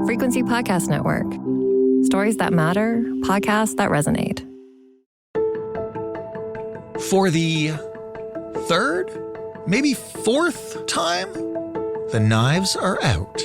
Frequency Podcast Network. Stories that matter, podcasts that resonate. For the third, maybe fourth time, the knives are out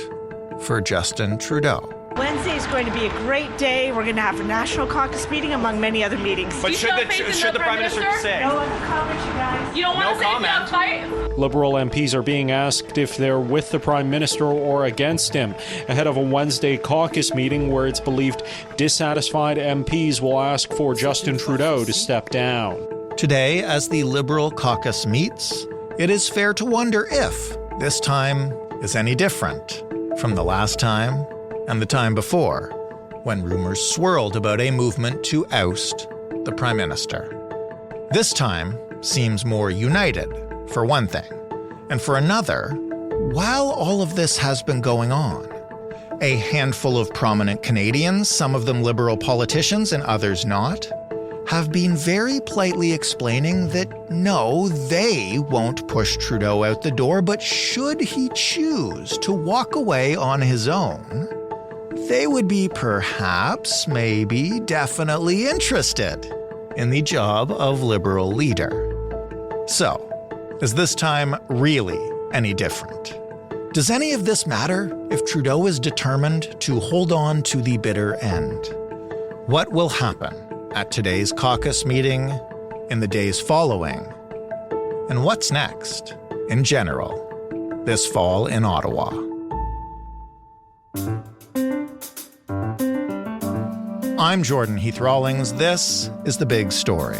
for Justin Trudeau. Wednesday is going to be a great day. We're going to have a national caucus meeting among many other meetings. But should the Prime Minister say? No comment, you guys. You don't want to say that fight? Liberal MPs are being asked if they're with the Prime Minister or against him ahead of a Wednesday caucus meeting where it's believed dissatisfied MPs will ask for Justin Trudeau to step down. Today, as the Liberal caucus meets, it is fair to wonder if this time is any different from the last time and the time before, when rumors swirled about a movement to oust the Prime Minister. This time seems more united, for one thing. And for another, while all of this has been going on, a handful of prominent Canadians, some of them Liberal politicians and others not, have been very politely explaining that no, they won't push Trudeau out the door, but should he choose to walk away on his own, they would be perhaps, maybe, definitely interested in the job of Liberal leader. So, is this time really any different? Does any of this matter if Trudeau is determined to hold on to the bitter end? What will happen at today's caucus meeting, in the days following, and what's next, in general, this fall in Ottawa? I'm Jordan Heath-Rawlings. This is The Big Story.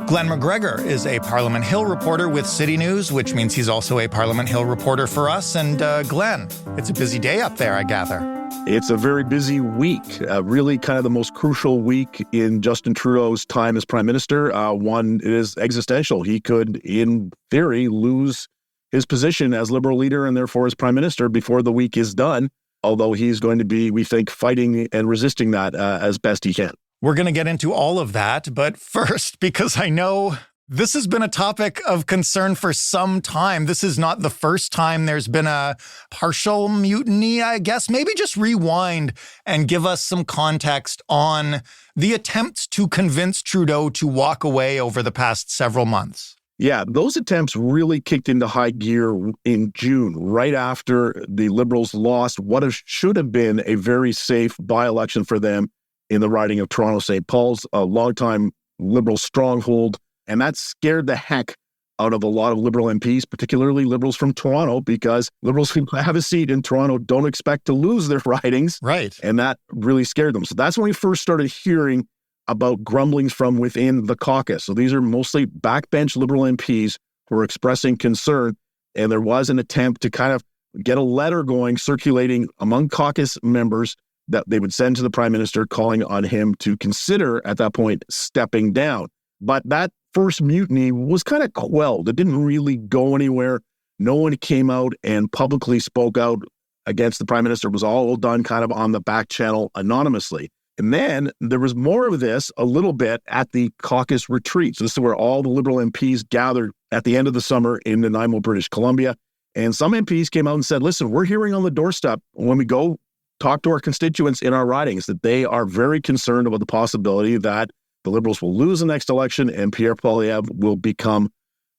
Glen McGregor is a Parliament Hill reporter with City News, which means he's also a Parliament Hill reporter for us. And Glen, it's a busy day up there, I gather. It's a very busy week, really kind of the most crucial week in Justin Trudeau's time as Prime Minister. One is existential. He could, in theory, lose his position as Liberal leader and therefore as Prime Minister before the week is done, although he's going to be, we think, fighting and resisting that as best he can. We're going to get into all of that, but first, because I know this has been a topic of concern for some time. This is not the first time there's been a partial mutiny, I guess. Maybe just rewind and give us some context on the attempts to convince Trudeau to walk away over the past several months. Yeah, those attempts really kicked into high gear in June, right after the Liberals lost what should have been a very safe by-election for them in the riding of Toronto-St. Paul's, a longtime Liberal stronghold. And that scared the heck out of a lot of Liberal MPs, particularly Liberals from Toronto, because Liberals who have a seat in Toronto don't expect to lose their ridings. Right. And that really scared them. So that's when we first started hearing about grumblings from within the caucus. So these are mostly backbench Liberal MPs who are expressing concern. And there was an attempt to kind of get a letter going, circulating among caucus members that they would send to the Prime Minister, calling on him to consider, at that point, stepping down. But that first mutiny was kind of quelled. It didn't really go anywhere. No one came out and publicly spoke out against the Prime Minister. It was all done kind of on the back channel anonymously. And then there was more of this a little bit at the caucus retreat. So this is where all the Liberal MPs gathered at the end of the summer in Nanaimo, British Columbia. And some MPs came out and said, listen, we're hearing on the doorstep when we go talk to our constituents in our ridings that they are very concerned about the possibility that the Liberals will lose the next election and Pierre Poilievre will become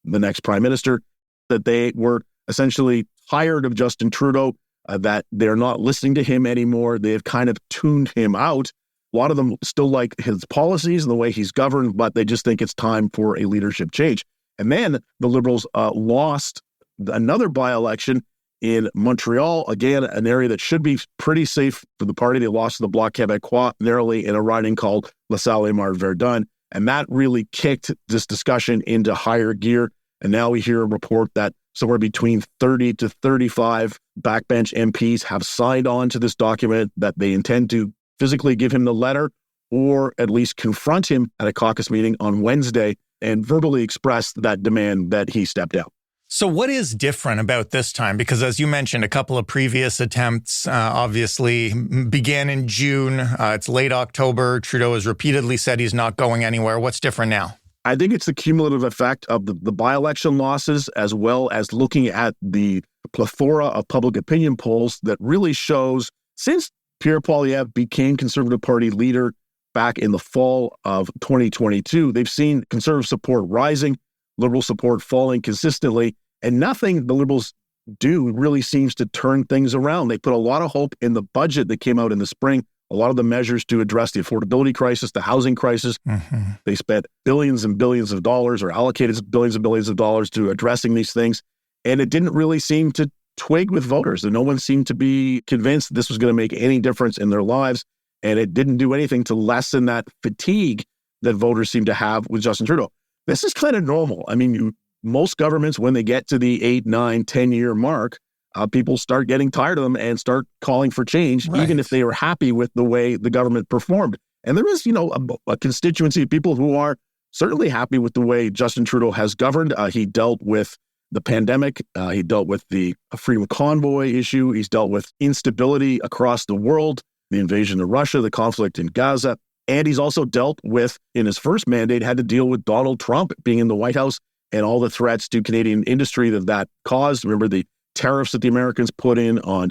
the next Prime Minister, that they were essentially tired of Justin Trudeau, that they're not listening to him anymore. They've kind of tuned him out. A lot of them still like his policies and the way he's governed, but they just think it's time for a leadership change. And then the Liberals lost another by-election in Montreal, again, an area that should be pretty safe for the party. They lost to the Bloc Québécois narrowly in a riding called La Salle-et-Mar-Verdun. And that really kicked this discussion into higher gear. And now we hear a report that somewhere between 30 to 35 backbench MPs have signed on to this document, that they intend to physically give him the letter or at least confront him at a caucus meeting on Wednesday and verbally express that demand that he step down. So what is different about this time? Because as you mentioned, a couple of previous attempts obviously began in June. It's late October. Trudeau has repeatedly said he's not going anywhere. What's different now? I think it's the cumulative effect of the by-election losses, as well as looking at the plethora of public opinion polls that really shows since Pierre Poilievre became Conservative Party leader back in the fall of 2022, they've seen Conservative support rising, Liberal support falling consistently, and nothing the Liberals do really seems to turn things around. They put a lot of hope in the budget that came out in the spring, a lot of the measures to address the affordability crisis, the housing crisis. Mm-hmm. They spent billions and billions of dollars, or allocated billions and billions of dollars to addressing these things, and it didn't really seem to twig with voters. And no one seemed to be convinced this was going to make any difference in their lives, and it didn't do anything to lessen that fatigue that voters seem to have with Justin Trudeau. This is kind of normal. I mean, most governments, when they get to the 8, 9, 10-year mark, people start getting tired of them and start calling for change, right, even if they are happy with the way the government performed. And there is, a constituency of people who are certainly happy with the way Justin Trudeau has governed. He dealt with the pandemic. He dealt with the freedom convoy issue. He's dealt with instability across the world, the invasion of Russia, the conflict in Gaza. And he's also dealt with, in his first mandate, had to deal with Donald Trump being in the White House and all the threats to Canadian industry that caused. Remember the tariffs that the Americans put in on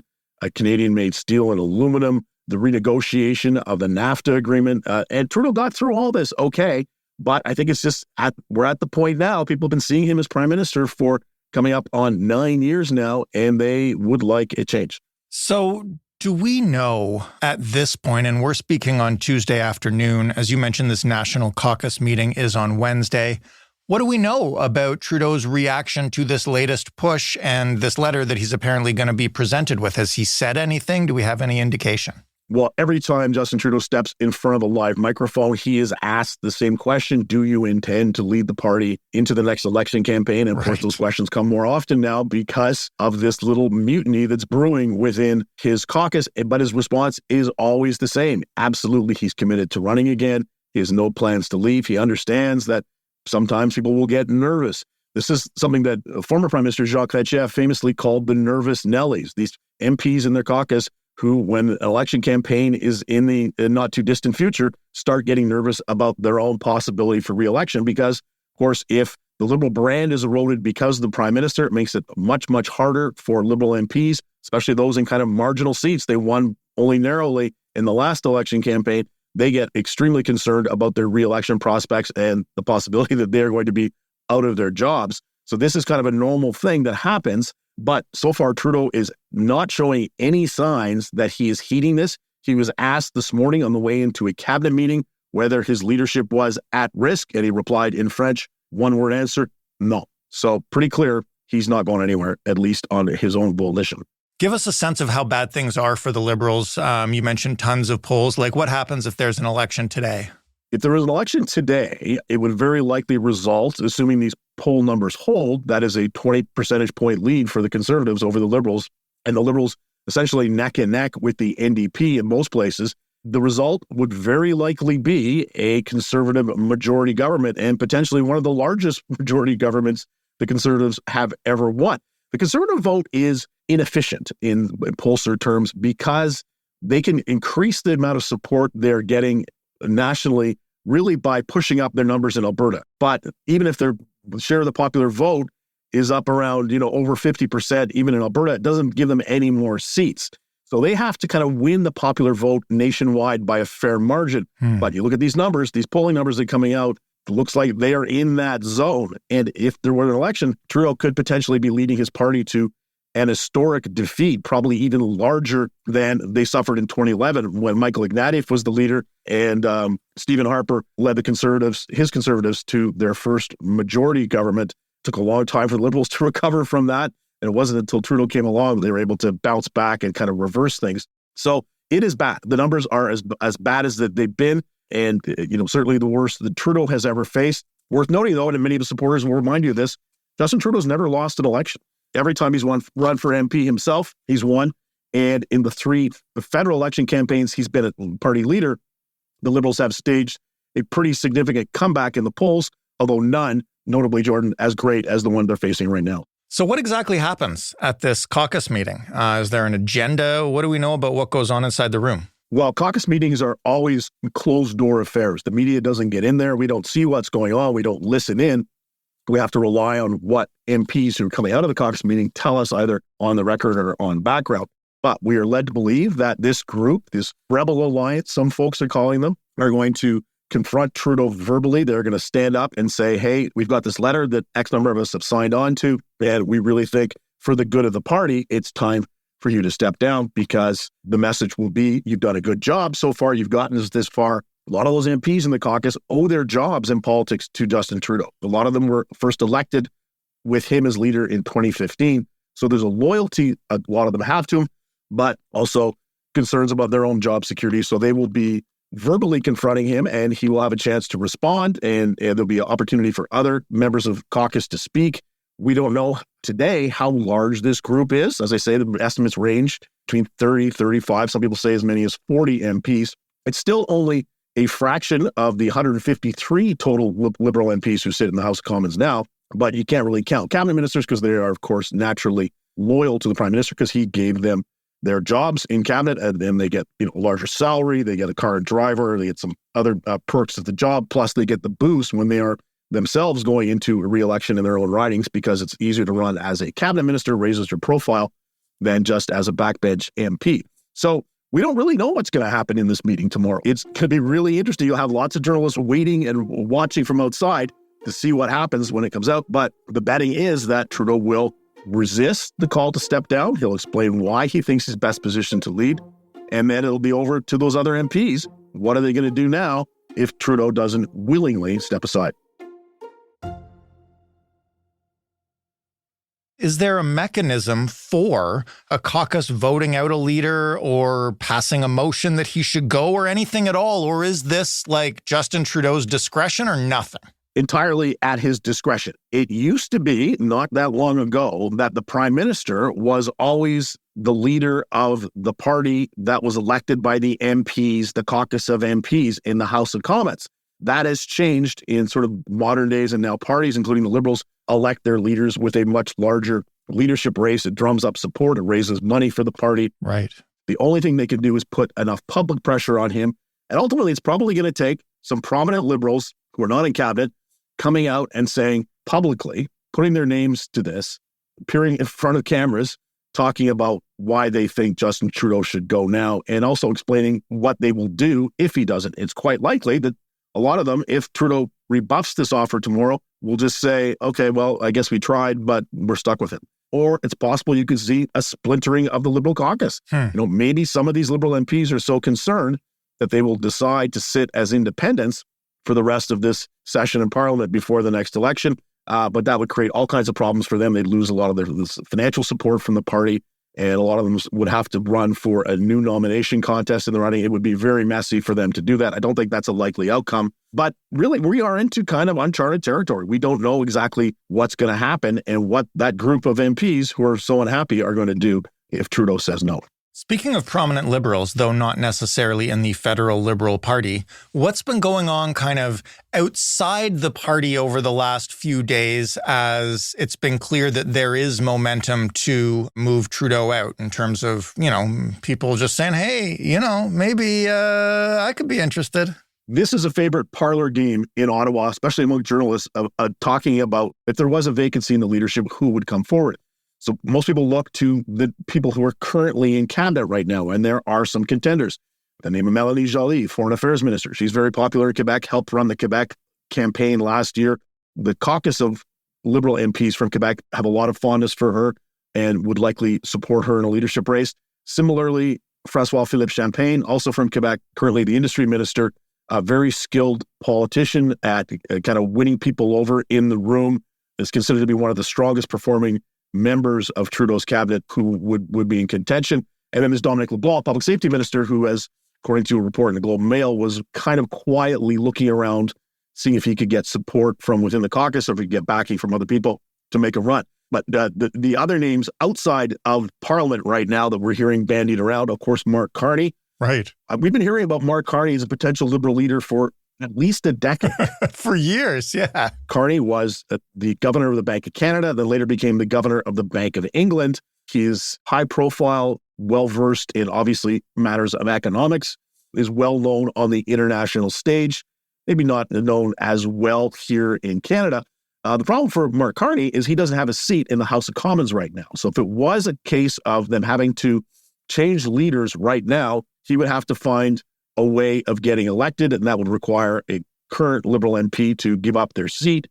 Canadian-made steel and aluminum, the renegotiation of the NAFTA agreement. And Trudeau got through all this okay, but I think it's just we're at the point now. People have been seeing him as prime minister for coming up on 9 years now, and they would like a change. So do we know at this point, and we're speaking on Tuesday afternoon, as you mentioned, this national caucus meeting is on Wednesday. What do we know about Trudeau's reaction to this latest push and this letter that he's apparently going to be presented with? Has he said anything? Do we have any indication? Well, every time Justin Trudeau steps in front of a live microphone, he is asked the same question: do you intend to lead the party into the next election campaign? And of course, those questions come more often now because of this little mutiny that's brewing within his caucus. But his response is always the same. Absolutely, he's committed to running again. He has no plans to leave. He understands that sometimes people will get nervous. This is something that former Prime Minister Jacques Chrétien famously called the nervous Nellies. These MPs in their caucus who, when an election campaign is in the not too distant future, start getting nervous about their own possibility for re-election because, of course, if the Liberal brand is eroded because of the Prime Minister, it makes it much, much harder for Liberal MPs, especially those in kind of marginal seats. They won only narrowly in the last election campaign. They get extremely concerned about their re-election prospects and the possibility that they're going to be out of their jobs. So this is kind of a normal thing that happens. But so far, Trudeau is not showing any signs that he is heeding this. He was asked this morning on the way into a cabinet meeting whether his leadership was at risk, and he replied in French, one-word answer, no. So pretty clear he's not going anywhere, at least on his own volition. Give us a sense of how bad things are for the Liberals. You mentioned tons of polls. Like, what happens if there's an election today? If there was an election today, it would very likely result, assuming these poll numbers hold, that is a 20 percentage point lead for the Conservatives over the Liberals, and the Liberals essentially neck and neck with the NDP in most places. The result would very likely be a Conservative majority government and potentially one of the largest majority governments the Conservatives have ever won. The Conservative vote is inefficient in pollster terms because they can increase the amount of support they're getting nationally really by pushing up their numbers in Alberta. But even if their share of the popular vote is up around, over 50%, even in Alberta, it doesn't give them any more seats. So they have to kind of win the popular vote nationwide by a fair margin. But you look at these numbers, these polling numbers that are coming out, it looks like they are in that zone. And if there were an election, Trudeau could potentially be leading his party to an historic defeat, probably even larger than they suffered in 2011 when Michael Ignatieff was the leader and Stephen Harper led his Conservatives to their first majority government. It took a long time for the Liberals to recover from that. And it wasn't until Trudeau came along they were able to bounce back and kind of reverse things. So it is bad. The numbers are as bad as that they've been. And, certainly the worst that Trudeau has ever faced. Worth noting, though, and many of the supporters will remind you of this, Justin Trudeau's never lost an election. Every time he's run for MP himself, he's won. And in the 3 federal election campaigns he's been a party leader, the Liberals have staged a pretty significant comeback in the polls, although none, notably, Jordan, as great as the one they're facing right now. So what exactly happens at this caucus meeting? Is there an agenda? What do we know about what goes on inside the room? Well, caucus meetings are always closed-door affairs. The media doesn't get in there. We don't see what's going on. We don't listen in. We have to rely on what MPs who are coming out of the caucus meeting tell us either on the record or on background. But we are led to believe that this group, this rebel alliance, some folks are calling them, are going to confront Trudeau verbally. They're going to stand up and say, hey, we've got this letter that X number of us have signed on to, and we really think for the good of the party, it's time for you to step down, because the message will be, you've done a good job so far. You've gotten us this far. A lot of those MPs in the caucus owe their jobs in politics to Justin Trudeau. A lot of them were first elected with him as leader in 2015. So there's a loyalty a lot of them have to him, but also concerns about their own job security. So they will be verbally confronting him, and he will have a chance to respond, and there'll be an opportunity for other members of caucus to speak. We don't know today how large this group is. As I say, the estimates range between 30, 35, some people say as many as 40 MPs. It's still only a fraction of the 153 total Liberal MPs who sit in the House of Commons now, but you can't really count cabinet ministers because they are, of course, naturally loyal to the Prime Minister because he gave them their jobs in cabinet, and then they get a larger salary, they get a car and driver, they get some other perks of the job, plus they get the boost when they are themselves going into a re-election in their own ridings, because it's easier to run as a cabinet minister, raises your profile, than just as a backbench MP. So we don't really know what's going to happen in this meeting tomorrow. It's going to be really interesting. You'll have lots of journalists waiting and watching from outside to see what happens when it comes out. But the betting is that Trudeau will resist the call to step down. He'll explain why he thinks he's best positioned to lead. And then it'll be over to those other MPs. What are they going to do now if Trudeau doesn't willingly step aside? Is there a mechanism for a caucus voting out a leader or passing a motion that he should go or anything at all? Or is this like Justin Trudeau's discretion or nothing? Entirely at his discretion. It used to be, not that long ago, that the Prime Minister was always the leader of the party that was elected by the MPs, the caucus of MPs in the House of Commons. That has changed in sort of modern days, and now parties, including the Liberals, elect their leaders with a much larger leadership race. It drums up support. It raises money for the party. Right. The only thing they can do is put enough public pressure on him. And ultimately, it's probably going to take some prominent Liberals who are not in cabinet coming out and saying publicly, putting their names to this, appearing in front of cameras, talking about why they think Justin Trudeau should go now, and also explaining what they will do if he doesn't. It's quite likely that a lot of them, if Trudeau rebuffs this offer tomorrow, will just say, okay, well, I guess we tried, but we're stuck with it. Or it's possible you could see a splintering of the Liberal caucus. Maybe some of these Liberal MPs are so concerned that they will decide to sit as independents for the rest of this session in Parliament before the next election. But that would create all kinds of problems for them. They'd lose a lot of their financial support from the party, and a lot of them would have to run for a new nomination contest in the running. It would be very messy for them to do that. I don't think that's a likely outcome. But really, we are into kind of uncharted territory. We don't know exactly what's going to happen and what that group of MPs who are so unhappy are going to do if Trudeau says no. Speaking of prominent Liberals, though not necessarily in the federal Liberal Party, what's been going on kind of outside the party over the last few days, as it's been clear that there is momentum to move Trudeau out in terms of, people just saying, hey, maybe I could be interested. This is a favorite parlor game in Ottawa, especially among journalists, of talking about if there was a vacancy in the leadership, who would come forward. So most people look to the people who are currently in cabinet right now, and there are some contenders. The name of Mélanie Joly, Foreign Affairs Minister. She's very popular in Quebec, helped run the Quebec campaign last year. The caucus of Liberal MPs from Quebec have a lot of fondness for her and would likely support her in a leadership race. Similarly, François-Philippe Champagne, also from Quebec, currently the industry minister, a very skilled politician at kind of winning people over in the room, is considered to be one of the strongest performing members of Trudeau's cabinet who would be in contention. And then there's Dominic LeBlanc, public safety minister, who has, according to a report in the Globe and Mail, was kind of quietly looking around, seeing if he could get support from within the caucus or if he could get backing from other people to make a run. But the other names outside of Parliament right now that we're hearing bandied around, of course, Mark Carney. Right. We've been hearing about Mark Carney as a potential Liberal leader for at least a decade. For years, yeah. Carney was the governor of the Bank of Canada, then later became the governor of the Bank of England. He is high profile, well-versed in obviously matters of economics, is well known on the international stage, maybe not known as well here in Canada. The problem for Mark Carney is he doesn't have a seat in the House of Commons right now. So if it was a case of them having to change leaders right now, he would have to find a way of getting elected, and that would require a current Liberal MP to give up their seat.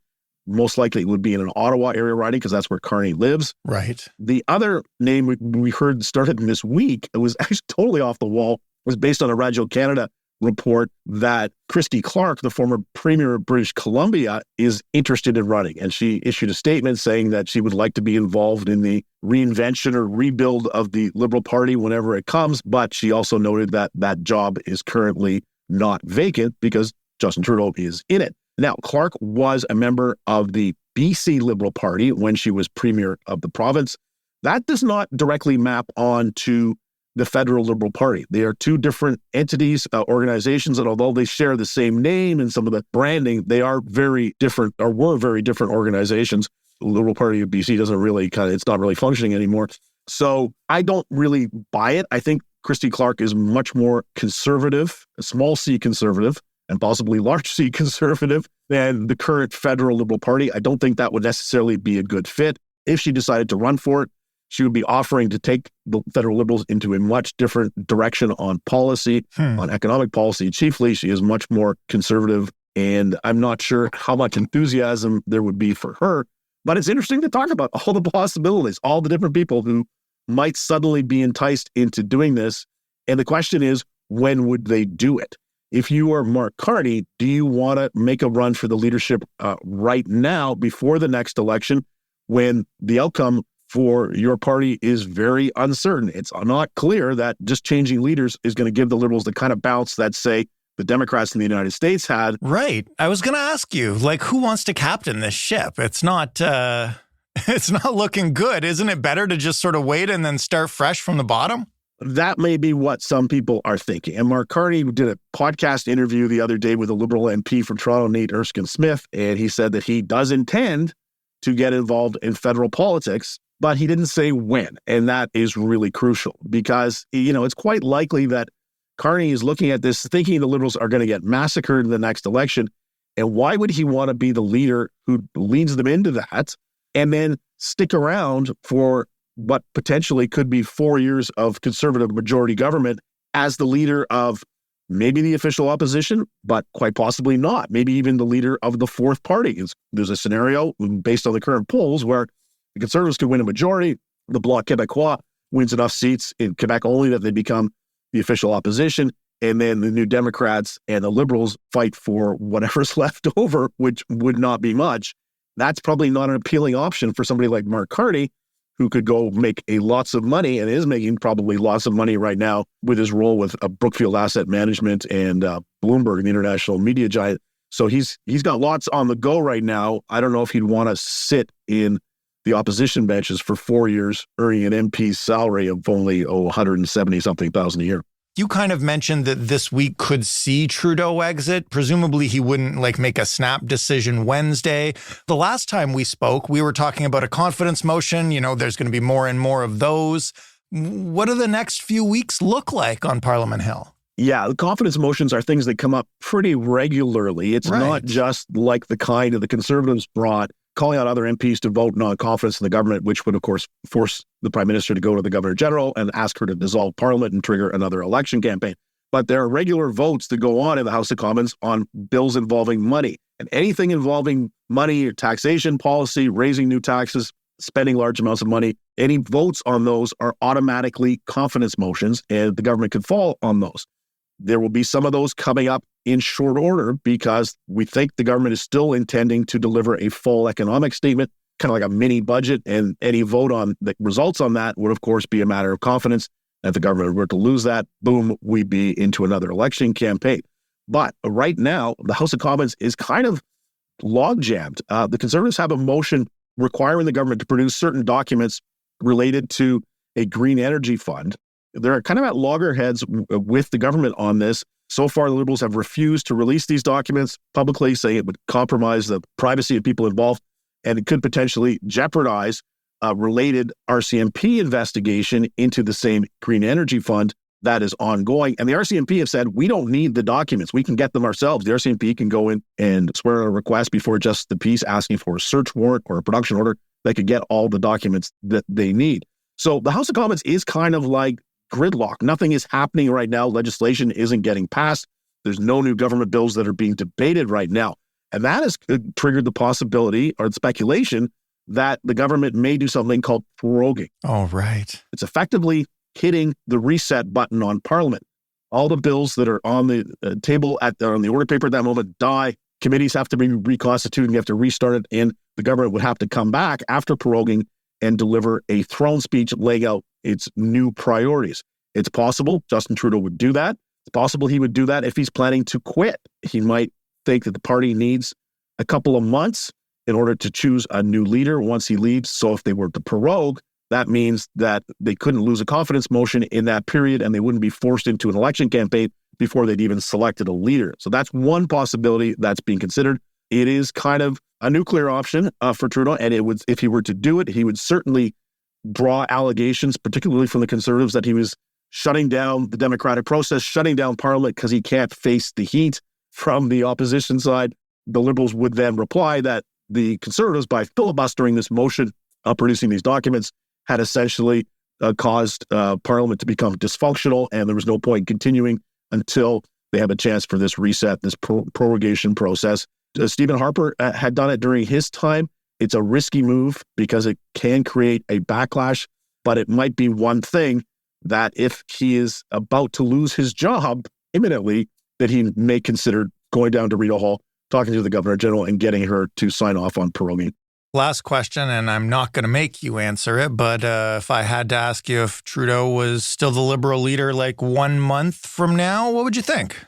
Most likely it would be in an Ottawa area riding because that's where Carney lives. Right. The other name we heard started this week, it was actually totally off the wall, was based on a Radio Canada report that Christy Clark, the former Premier of British Columbia, is interested in running. And she issued a statement saying that she would like to be involved in the reinvention or rebuild of the Liberal Party whenever it comes. But she also noted that that job is currently not vacant because Justin Trudeau is in it. Now, Clark was a member of the BC Liberal Party when she was Premier of the province. That does not directly map on to the federal Liberal Party. They are two different entities, organizations, and although they share the same name and some of the branding, they are very different, or were very different organizations. The Liberal Party of BC doesn't really it's not really functioning anymore. So I don't really buy it. I think Christy Clark is much more conservative, a small c conservative, and possibly large c conservative than the current federal Liberal Party. I don't think that would necessarily be a good fit. If she decided to run for it, she would be offering to take the federal Liberals into a much different direction on policy, on economic policy. Chiefly, she is much more conservative, and I'm not sure how much enthusiasm there would be for her. But it's interesting to talk about all the possibilities, all the different people who might suddenly be enticed into doing this. And the question is, when would they do it? If you are Mark Carney, do you want to make a run for the leadership right now before the next election when the outcome for your party is very uncertain? It's not clear that just changing leaders is going to give the Liberals the kind of bounce that, say, the Democrats in the United States had. Right. I was going to ask you, who wants to captain this ship? It's not looking good. Isn't it better to just sort of wait and then start fresh from the bottom? That may be what some people are thinking. And Mark Carney did a podcast interview the other day with a Liberal MP from Toronto, Nate Erskine-Smith, and he said that he does intend to get involved in federal politics, but he didn't say when. And that is really crucial because, it's quite likely that Carney is looking at this thinking the Liberals are going to get massacred in the next election. And why would he want to be the leader who leads them into that and then stick around for what potentially could be 4 years of Conservative majority government as the leader of maybe the official opposition, but quite possibly not. Maybe even the leader of the fourth party. There's a scenario based on the current polls where the Conservatives could win a majority. The Bloc Québécois wins enough seats in Quebec only that they become the official opposition. And then the New Democrats and the Liberals fight for whatever's left over, which would not be much. That's probably not an appealing option for somebody like Mark Carney, who could go make lots of money and is making probably lots of money right now with his role with Brookfield Asset Management and Bloomberg, the international media giant. So he's got lots on the go right now. I don't know if he'd want to sit in the opposition benches for 4 years, earning an MP's salary of only 170-something thousand a year. You kind of mentioned that this week could see Trudeau exit. Presumably he wouldn't make a snap decision Wednesday. The last time we spoke, we were talking about a confidence motion. There's going to be more and more of those. What do the next few weeks look like on Parliament Hill? Yeah, the confidence motions are things that come up pretty regularly. It's not just like the kind of the Conservatives brought, calling out other MPs to vote non-confidence in the government, which would, of course, force the Prime Minister to go to the Governor-General and ask her to dissolve Parliament and trigger another election campaign. But there are regular votes that go on in the House of Commons on bills involving money. And anything involving money or taxation policy, raising new taxes, spending large amounts of money, any votes on those are automatically confidence motions, and the government could fall on those. There will be some of those coming up in short order because we think the government is still intending to deliver a full economic statement, kind of like a mini budget, and any vote on the results on that would, of course, be a matter of confidence. If the government were to lose that, boom, we'd be into another election campaign. But right now, the House of Commons is kind of log-jammed. The Conservatives have a motion requiring the government to produce certain documents related to a green energy fund. They're kind of at loggerheads with the government on this. So far, the Liberals have refused to release these documents publicly, saying it would compromise the privacy of people involved, and it could potentially jeopardize a related RCMP investigation into the same green energy fund that is ongoing. And the RCMP have said, we don't need the documents. We can get them ourselves. The RCMP can go in and swear a request before Justice of the Peace asking for a search warrant or a production order. They could get all the documents that they need. So the House of Commons is kind of like gridlock. Nothing is happening right now. Legislation isn't getting passed. There's no new government bills that are being debated right now. And that has triggered the possibility or the speculation that the government may do something called proroguing. Oh, right. It's effectively hitting the reset button on Parliament. All the bills that are on the table on the order paper at that moment die. Committees have to be reconstituted and you have to restart it. And the government would have to come back after proroguing and deliver a throne speech laying out its new priorities. It's possible Justin Trudeau would do that. It's possible he would do that if he's planning to quit. He might think that the party needs a couple of months in order to choose a new leader once he leaves. So if they were to prorogue, that means that they couldn't lose a confidence motion in that period and they wouldn't be forced into an election campaign before they'd even selected a leader. So that's one possibility that's being considered. It is kind of a nuclear option for Trudeau, and it would, if he were to do it, he would certainly draw allegations, particularly from the Conservatives, that he was shutting down the democratic process, shutting down Parliament because he can't face the heat from the opposition side. The Liberals would then reply that the Conservatives, by filibustering this motion of producing these documents, had essentially caused Parliament to become dysfunctional, and there was no point continuing until they have a chance for this reset, this prorogation process. Stephen Harper had done it during his time. It's a risky move because it can create a backlash, but it might be one thing that if he is about to lose his job imminently, that he may consider going down to Rita Hall, talking to the Governor General and getting her to sign off on proroguing. Last question, and I'm not going to make you answer it, but if I had to ask you if Trudeau was still the Liberal leader like 1 month from now, what would you think?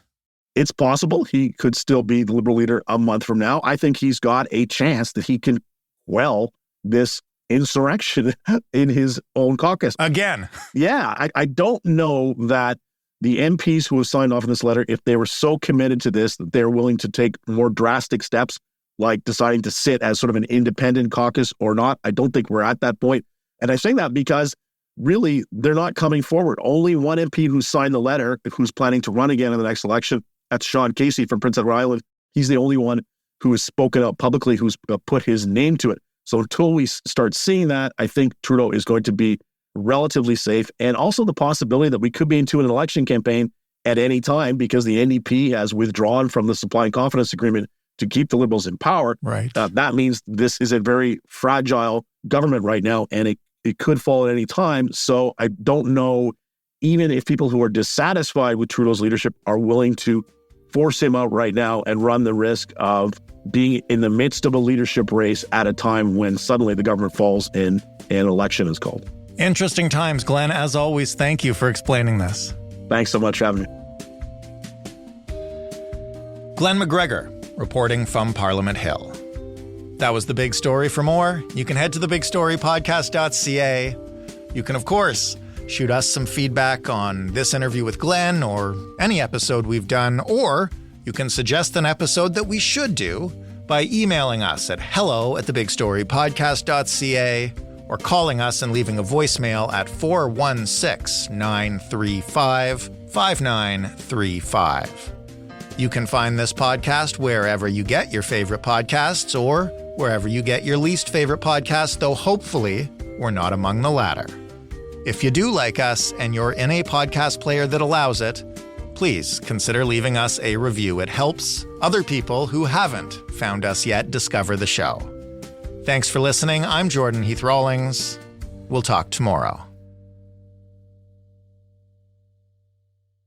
It's possible he could still be the Liberal leader a month from now. I think he's got a chance that he can quell this insurrection in his own caucus. Again. Yeah, I don't know that the MPs who have signed off on this letter, if they were so committed to this, that they're willing to take more drastic steps, like deciding to sit as sort of an independent caucus or not. I don't think we're at that point. And I say that because really they're not coming forward. Only one MP who signed the letter, who's planning to run again in the next election, that's Sean Casey from Prince Edward Island. He's the only one who has spoken out publicly, who's put his name to it. So until we start seeing that, I think Trudeau is going to be relatively safe. And also the possibility that we could be into an election campaign at any time because the NDP has withdrawn from the supply and confidence agreement to keep the Liberals in power. Right. That means this is a very fragile government right now, and it could fall at any time. So I don't know, even if people who are dissatisfied with Trudeau's leadership are willing to force him out right now and run the risk of being in the midst of a leadership race at a time when suddenly the government falls and an election is called. Interesting times, Glenn. As always, thank you for explaining this. Thanks so much for having me. Glen McGregor, reporting from Parliament Hill. That was The Big Story. For more, you can head to thebigstorypodcast.ca. You can, of course, shoot us some feedback on this interview with Glenn or any episode we've done, or you can suggest an episode that we should do by emailing us at hello@thebigstorypodcast.ca or calling us and leaving a voicemail at 416-935-5935. You can find this podcast wherever you get your favorite podcasts or wherever you get your least favorite podcasts, though hopefully we're not among the latter. If you do like us and you're in a podcast player that allows it, please consider leaving us a review. It helps other people who haven't found us yet discover the show. Thanks for listening. I'm Jordan Heath Rawlings. We'll talk tomorrow.